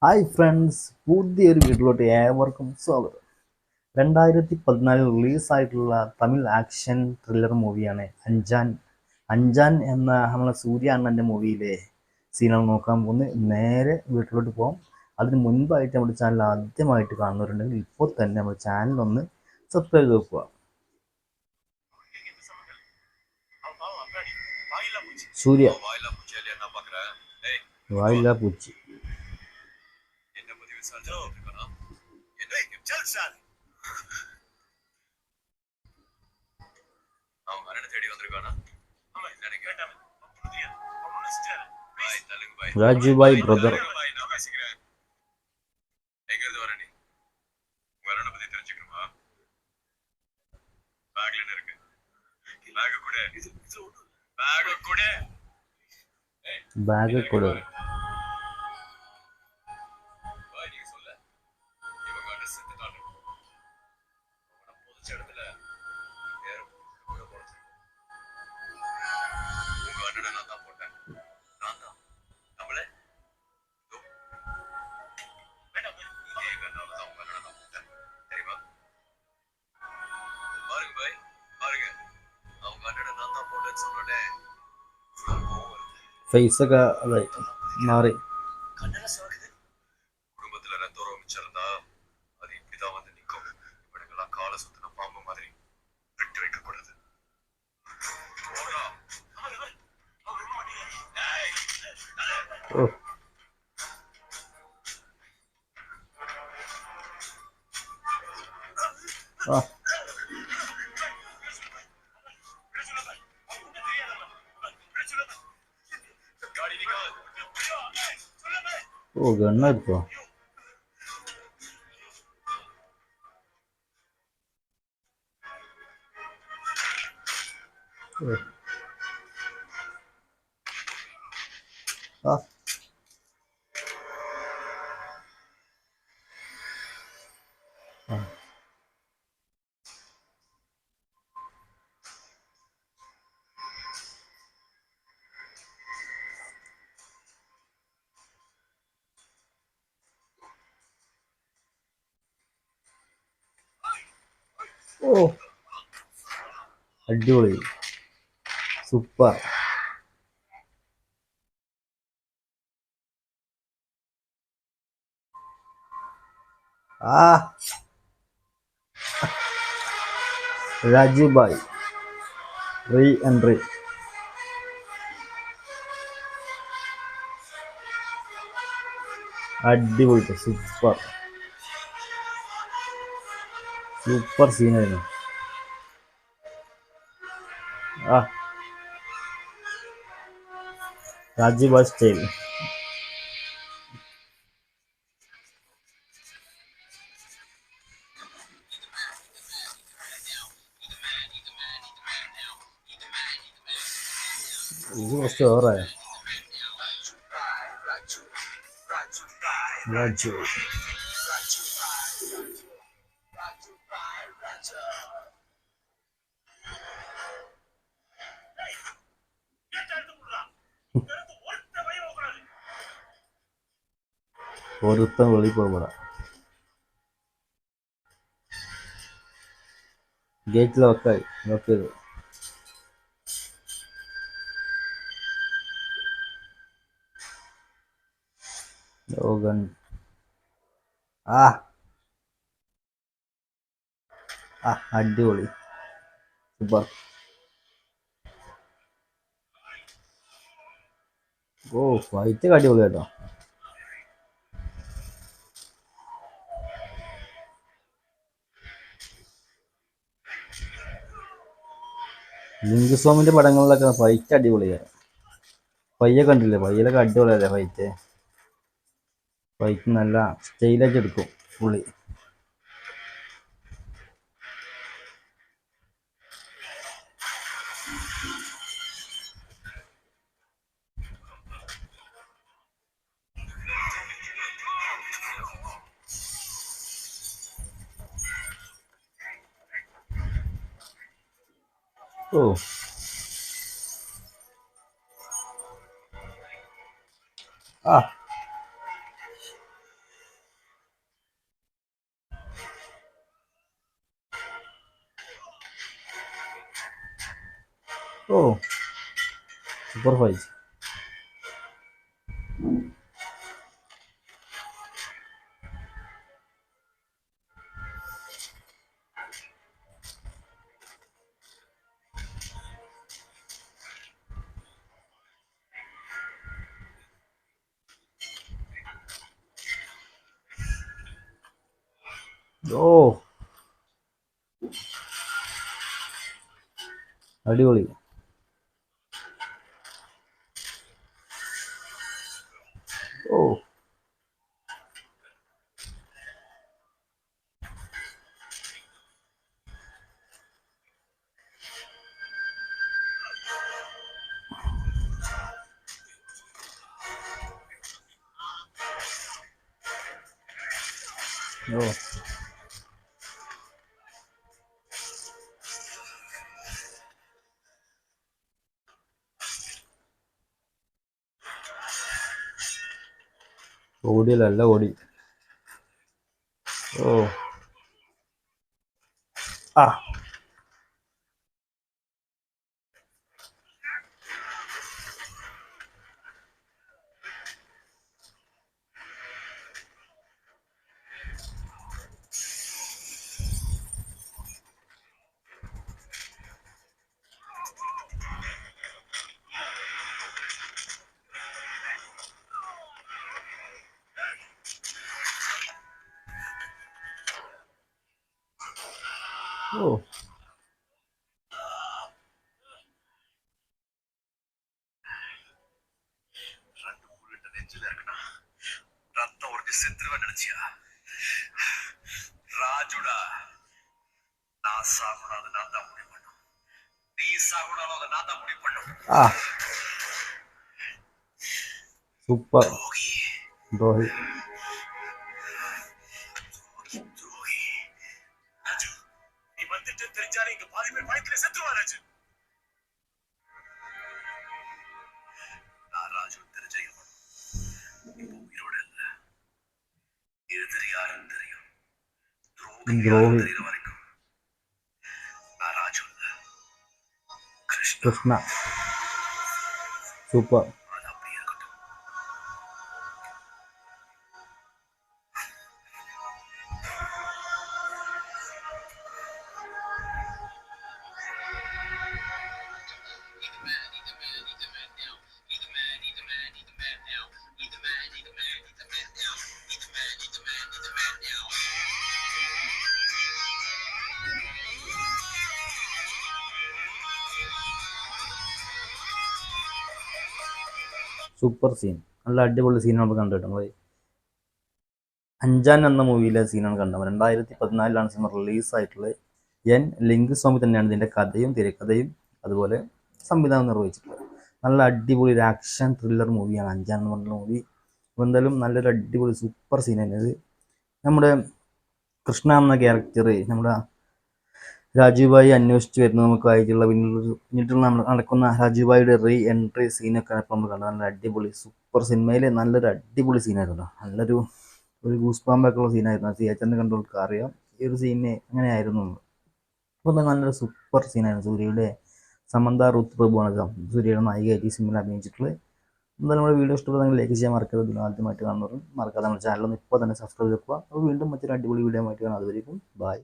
Hi friends, പുതിയൊരു വീട്ടിലോട്ട് ഏവർക്കും സ്വാഗതം. 2014 റിലീസായിട്ടുള്ള തമിഴ് ആക്ഷൻ ത്രില്ലർ മൂവിയാണ് അഞ്ചാൻ. അഞ്ചാൻ എന്ന നമ്മളെ സൂര്യ അണ്ണൻ്റെ മൂവിയിലെ സീനാണ് നോക്കാൻ പോകുന്നത്. നേരെ വീട്ടിലോട്ട് പോകാം. അതിന് മുൻപായിട്ട് നമ്മുടെ ചാനൽ ആദ്യമായിട്ട് കാണുന്നവരുണ്ടെങ്കിൽ ഇപ്പോൾ തന്നെ നമ്മുടെ ചാനലൊന്ന് സബ്സ്ക്രൈബ് ചെയ്ത് വെക്കുക. സൂര്യ വായില്ല പൂച്ചി ராஜுபாய் பிரதர். பேக் கொடு. ഫേസൊക്കെ അതായി മാറി. ഓ ആ ഓ ഗണ്ണെടുത്തോ? ആ ഓ അടിപൊളി, സൂപ്പർ. ആ രാജുഭായ് റീ എൻട്രി. അടിപൊളി, സൂപ്പർ സൂപ്പർ സീനായിരുന്നു. ആ രാജുഭായ് സ്റ്റൈൽ. ഇത് കുറച്ച് ഓവറായ. രാജു ഒരുത്തൻ വെളിയിൽ പോകപ്പെടാ. ഗേറ്റ് ലോക്കായി. ലോക്ക് ചെയ്തു. ലോഗൻ. ആ ആ അടിപൊളി, സൂപ്പർ. ഓ ഫൈറ്റ് അടിപൊളി കേട്ടോ. ലിങ്ക് സ്വാമിന്റെ പടങ്ങളിലൊക്കെ ഫൈറ്റ് അടിപൊളിയാണ്. പയ്യെ കണ്ടില്ലേ? പയ്യലൊക്കെ അടിപൊളിയല്ലേ ഫൈറ്റ്. ഫൈറ്റ് നല്ല സ്റ്റൈലായിട്ട് എടുക്കും പുള്ളി. ഓ ആ ഓ സൂപ്പർ ഫൈറ്റ്. ഓ അടിപൊളി. ഓ ഓ ഓടിയല്ല ഓടി. ഓ ആ ഓ ആ സൂപ്പർ ദ്രോഹി. ദ്രോഹി കൃഷ്ണ സൂപ്പർ. Super scene. നല്ല അടിപൊളി സീൻ നമ്മൾ കണ്ടിട്ടുണ്ട്. അഞ്ചാൻ എന്ന മൂവിയിലെ സീനാണ് കണ്ടത്. 2014 സിനിമ റിലീസായിട്ടുള്ളത്. എൻ ലിംഗസ്വാമി തന്നെയാണ് ഇതിൻ്റെ കഥയും തിരക്കഥയും അതുപോലെ സംവിധാനം നിർവഹിച്ചിട്ടുള്ളത്. നല്ല അടിപൊളി ഒരു ആക്ഷൻ ത്രില്ലർ മൂവിയാണ് അഞ്ചാൻ എന്ന് പറഞ്ഞ മൂവി. അപ്പോൾ എന്തായാലും നല്ലൊരു അടിപൊളി സൂപ്പർ സീൻ തന്നെയത്. നമ്മുടെ കൃഷ്ണ എന്ന ക്യാരക്ടർ നമ്മുടെ രാജീവ്ഭായി അന്വേഷിച്ച് വരുന്നത് നമുക്കായിട്ടുള്ള പിന്നീട്ടുള്ള നടക്കുന്ന രാജീവ്ഭായിയുടെ റീ എൻട്രി സീനൊക്കെ ഇപ്പോൾ നമ്മൾ കണ്ടത്. നല്ല അടിപൊളി സൂപ്പർ സിനിമയിലെ നല്ലൊരു അടിപൊളി സീനായിരുന്നു. നല്ലൊരു ഗൂസ് പാമ്പൊക്കെയുള്ള സീനായിരുന്നു. ആ തിയേറ്ററിൽ കണ്ടവർക്ക് അറിയാം ഈ ഒരു സീന് അങ്ങനെയായിരുന്നു. അപ്പോൾ നല്ലൊരു സൂപ്പർ സീനായിരുന്നു. സൂര്യയുടെ സമന്ത റുത്ത് പ്രഭുവാണ് സൂര്യയുടെ നായികയായിട്ട് ഈ സിനിമയിൽ അഭിനയിച്ചിട്ടുള്ളത്. എന്തായാലും നമ്മുടെ വീഡിയോ ഇഷ്ടപ്പെടുന്നെങ്കിൽ ലൈക്ക് ചെയ്യാൻ മറക്കരുത്. ഇതിന് ആദ്യമായിട്ട് കാണുന്നവരും മറക്കാതെ നമ്മുടെ ചാനലൊന്ന് ഇപ്പോൾ തന്നെ സബ്സ്ക്രൈബ് ചെയ്യുക. അപ്പോൾ വീണ്ടും മറ്റൊരു അടിപൊളി വീഡിയോ ആയിട്ട് കാണാം. അതുവരെയും ബൈ.